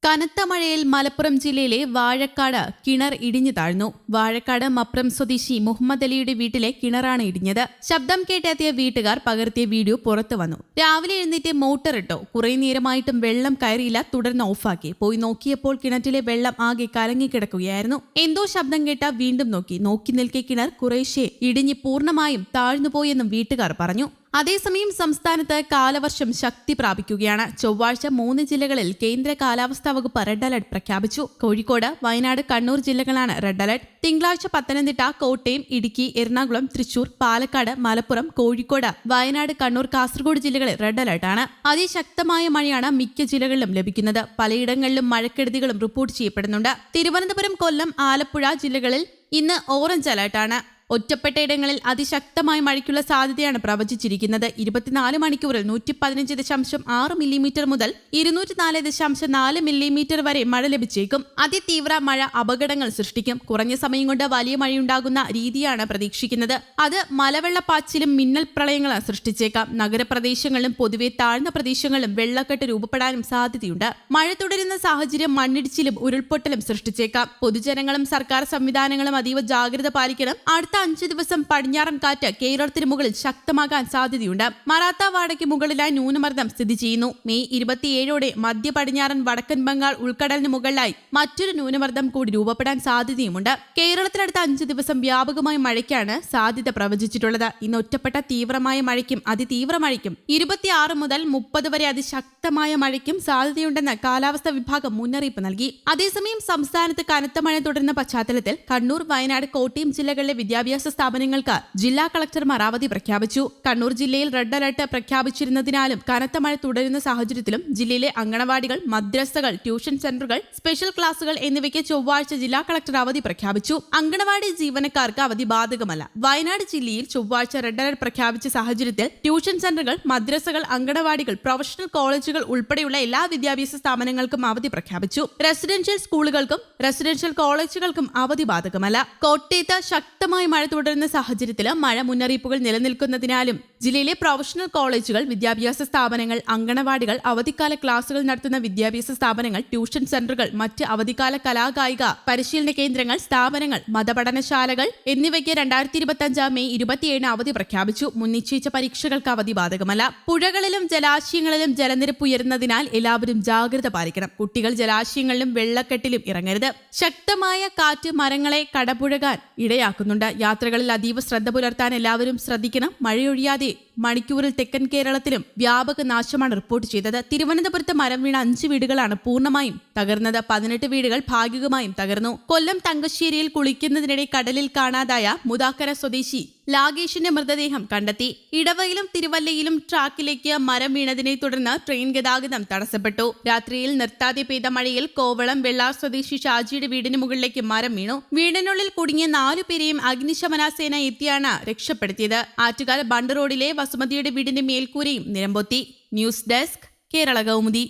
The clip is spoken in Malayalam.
കനത്ത മഴയിൽ മലപ്പുറം ജില്ലയിലെ വാഴക്കാട് കിണർ ഇടിഞ്ഞു താഴ്ന്നു. വാഴക്കാട് മപ്രം സ്വദേശി മുഹമ്മദ് അലിയുടെ വീട്ടിലെ കിണറാണ് ഇടിഞ്ഞത്. ശബ്ദം കേട്ടെത്തിയ വീട്ടുകാർ പകർത്തിയ വീഡിയോ പുറത്തു വന്നു. രാവിലെ എഴുന്നേറ്റ് മോട്ടർ ഇട്ടു. കുറെ നേരമായിട്ടും വെള്ളം കയറിയില്ല. തുടർന്ന് ഓഫാക്കി. പോയി നോക്കിയപ്പോൾ കിണറ്റിലെ വെള്ളം ആകെ കലങ്ങിക്കിടക്കുകയായിരുന്നു. എന്തോ ശബ്ദം കേട്ട വീണ്ടും നോക്കി നിൽക്കെ കിണർ കുറേശ്ശെ ഇടിഞ്ഞ് പൂർണ്ണമായും താഴ്ന്നുപോയെന്നും വീട്ടുകാർ പറഞ്ഞു. അതേസമയം സംസ്ഥാനത്ത് കാലവർഷം ശക്തി പ്രാപിക്കുകയാണ്. ചൊവ്വാഴ്ച 3 ജില്ലകളിൽ കേന്ദ്ര കാലാവസ്ഥാ വകുപ്പ് റെഡ് അലർട്ട് പ്രഖ്യാപിച്ചു. കോഴിക്കോട്, വയനാട്, കണ്ണൂർ ജില്ലകളാണ് റെഡ് അലർട്ട്. തിങ്കളാഴ്ച പത്തനംതിട്ട, കോട്ടയം, ഇടുക്കി, എറണാകുളം, തൃശൂർ, പാലക്കാട്, മലപ്പുറം, കോഴിക്കോട്, വയനാട്, കണ്ണൂർ, കാസർഗോഡ് ജില്ലകളിൽ റെഡ് അലർട്ടാണ്. അതിശക്തമായ മഴയാണ് മിക്ക ജില്ലകളിലും ലഭിക്കുന്നത്. പലയിടങ്ങളിലും മഴക്കെടുതികളും റിപ്പോർട്ട് ചെയ്യപ്പെടുന്നുണ്ട്. തിരുവനന്തപുരം, കൊല്ലം, ആലപ്പുഴ ജില്ലകളിൽ ഇന്ന് ഓറഞ്ച് അലർട്ടാണ്. ഒറ്റപ്പെട്ട ഇടങ്ങളിൽ അതിശക്തമായ മഴയ്ക്കുള്ള സാധ്യതയാണ് പ്രവചിച്ചിരിക്കുന്നത്. 24 മണിക്കൂറിൽ 115.6 മില്ലിമീറ്റർ മുതൽ 204.4 മില്ലിമീറ്റർ വരെ മഴ ലഭിച്ചേക്കും. അതിതീവ്ര മഴ അപകടങ്ങൾ സൃഷ്ടിക്കും. കുറഞ്ഞ സമയം കൊണ്ട് വലിയ മഴയുണ്ടാകുന്ന രീതിയാണ് പ്രതീക്ഷിക്കുന്നത്. അത് മലവെള്ളപ്പാച്ചിലും മിന്നൽ പ്രളയങ്ങളും സൃഷ്ടിച്ചേക്കാം. നഗരപ്രദേശങ്ങളിലും പൊതുവെ താഴ്ന്ന പ്രദേശങ്ങളിലും വെള്ളക്കെട്ട് രൂപപ്പെടാനും സാധ്യതയുണ്ട്. മഴ തുടരുന്ന സാഹചര്യം മണ്ണിടിച്ചിലും ഉരുൾപൊട്ടലും സൃഷ്ടിച്ചേക്കാം. പൊതുജനങ്ങളും സർക്കാർ സംവിധാനങ്ങളും അതീവ ജാഗ്രത പാലിക്കണം. അടുത്ത 5 ദിവസം പടിഞ്ഞാറൻ കാറ്റ് കേരളത്തിന് മുകളിൽ ശക്തമാകാൻ സാധ്യതയുണ്ട്. മറാത്താവാഡയ്ക്ക് മുകളിലായി ന്യൂനമർദ്ദം സ്ഥിതി ചെയ്യുന്നു. മെയ് 27ഓടെ മധ്യ പടിഞ്ഞാറൻ വടക്കൻ ബംഗാൾ ഉൾക്കടലിന് മുകളിലായി മറ്റൊരു ന്യൂനമർദ്ദം കൂടി രൂപപ്പെടാൻ സാധ്യതയുമുണ്ട്. കേരളത്തിലടുത്ത 5 ദിവസം വ്യാപകമായ മഴയ്ക്കാണ് സാധ്യത പ്രവചിച്ചിട്ടുള്ളത്. ഇന്ന് ഒറ്റപ്പെട്ട തീവ്രമായ മഴയ്ക്കും അതിതീവ്ര മഴയ്ക്കും 26 മുതൽ 30 വരെ അതിശക്തമായ മഴയ്ക്കും സാധ്യതയുണ്ടെന്ന് കാലാവസ്ഥാ വിഭാഗം മുന്നറിയിപ്പ് നൽകി. അതേസമയം സംസ്ഥാനത്ത് കനത്ത മഴ തുടരുന്ന പശ്ചാത്തലത്തിൽ കണ്ണൂർ, വയനാട്, കോട്ടയം ജില്ലകളിലെ വിദ്യാഭ്യാസ സ്ഥാപനങ്ങൾക്ക് ജില്ലാ കളക്ടർമാർ അവധി പ്രഖ്യാപിച്ചു. കണ്ണൂർ ജില്ലയിൽ റെഡ് അലർട്ട് പ്രഖ്യാപിച്ചിരുന്നതിനാലും കനത്ത മഴ തുടരുന്ന സാഹചര്യത്തിലും ജില്ലയിലെ അങ്കണവാടികൾ, മദ്രസകൾ, ട്യൂഷൻ സെന്ററുകൾ, സ്പെഷ്യൽ ക്ലാസുകൾ എന്നിവയ്ക്ക് ചൊവ്വാഴ്ച ജില്ലാ കളക്ടർ അവധി പ്രഖ്യാപിച്ചു. അങ്കണവാടി ജീവനക്കാർക്ക് അവധി ബാധകമല്ല. വയനാട് ജില്ലയിൽ ചൊവ്വാഴ്ച റെഡ് അലർട്ട് പ്രഖ്യാപിച്ച സാഹചര്യത്തിൽ ട്യൂഷൻ സെന്ററുകൾ, മദ്രസകൾ, അങ്കണവാടികൾ, പ്രൊഫഷണൽ കോളേജുകൾ ഉൾപ്പെടെയുള്ള എല്ലാ വിദ്യാഭ്യാസ സ്ഥാപനങ്ങൾക്കും അവധി പ്രഖ്യാപിച്ചു. റെസിഡൻഷ്യൽ സ്കൂളുകൾക്കും റെസിഡൻഷ്യൽ കോളേജുകൾക്കും അവധി ബാധകമല്ല. കോട്ടയത്ത് ശക്തമായ മഴ തുടരുന്ന സാഹചര്യത്തിൽ മഴ മുന്നറിയിപ്പുകൾ നിലനിൽക്കുന്നതിനാലും ജില്ലയിലെ പ്രൊഫഷണൽ കോളേജുകൾ, വിദ്യാഭ്യാസ സ്ഥാപനങ്ങൾ, അങ്കണവാടികൾ, അവധിക്കാല ക്ലാസുകൾ നടത്തുന്ന വിദ്യാഭ്യാസ സ്ഥാപനങ്ങൾ, ട്യൂഷൻ സെന്ററുകൾ, മറ്റ് അവധിക്കാല കലാകായിക പരിശീലന കേന്ദ്രങ്ങൾ, സ്ഥാപനങ്ങൾ, മതപഠനശാലകൾ എന്നിവയ്ക്ക് 2025 മെയ് 27 അവധി പ്രഖ്യാപിച്ചു. മുൻനിശ്ചയിച്ച പരീക്ഷകൾക്ക് അവധി ബാധകമല്ല. പുഴകളിലും ജലാശയങ്ങളിലും ജലനിരപ്പ് ഉയരുന്നതിനാൽ എല്ലാവരും ജാഗ്രത പാലിക്കണം. കുട്ടികൾ ജലാശയങ്ങളിലും വെള്ളക്കെട്ടിലും ഇറങ്ങരുത്. ശക്തമായ കാറ്റ് മരങ്ങളെ കടപുഴകാൻ ഇടയാക്കുന്നുണ്ട്. യാത്രകളിൽ അതീവ ശ്രദ്ധ പുലർത്താൻ എല്ലാവരും ശ്രദ്ധിക്കണം. മഴയൊഴിയാതെ മണിക്കൂറിൽ തെക്കൻ കേരളത്തിലും വ്യാപക നാശമാണ് റിപ്പോർട്ട് ചെയ്തത്. തിരുവനന്തപുരത്ത് മരം വീണ 5 വീടുകളാണ് പൂർണ്ണമായും തകർന്നത്. 18 വീടുകൾ ഭാഗികമായും തകർന്നു. കൊല്ലം തങ്കശ്ശേരിയിൽ കുളിക്കുന്നതിനിടെ കടലിൽ കാണാതായ മുതാക്കര സ്വദേശി ലാഗേഷിന്റെ മൃതദേഹം കണ്ടെത്തി. ഇടവയിലും തിരുവല്ലയിലും ട്രാക്കിലേക്ക് മരം വീണതിനെ തുടർന്ന് ട്രെയിൻ ഗതാഗതം തടസ്സപ്പെട്ടു. രാത്രിയിൽ നിർത്താതെ പെയ്ത മഴയിൽ കോവളം വെള്ളാർ സ്വദേശി ഷാജിയുടെ വീടിന് മുകളിലേക്ക് മരം വീണു. വീടിനുള്ളിൽ കുടുങ്ങിയ 4 പേരെയും അഗ്നിശമന സേന എത്തിയാണ് രക്ഷപ്പെടുത്തിയത്. ആറ്റുകാൽ ബണ്ട് റോഡിലെ വസുമതിയുടെ വീടിന്റെ മേൽക്കൂരയും നിലംപൊത്തി. News desk, Kerala Kaumudi.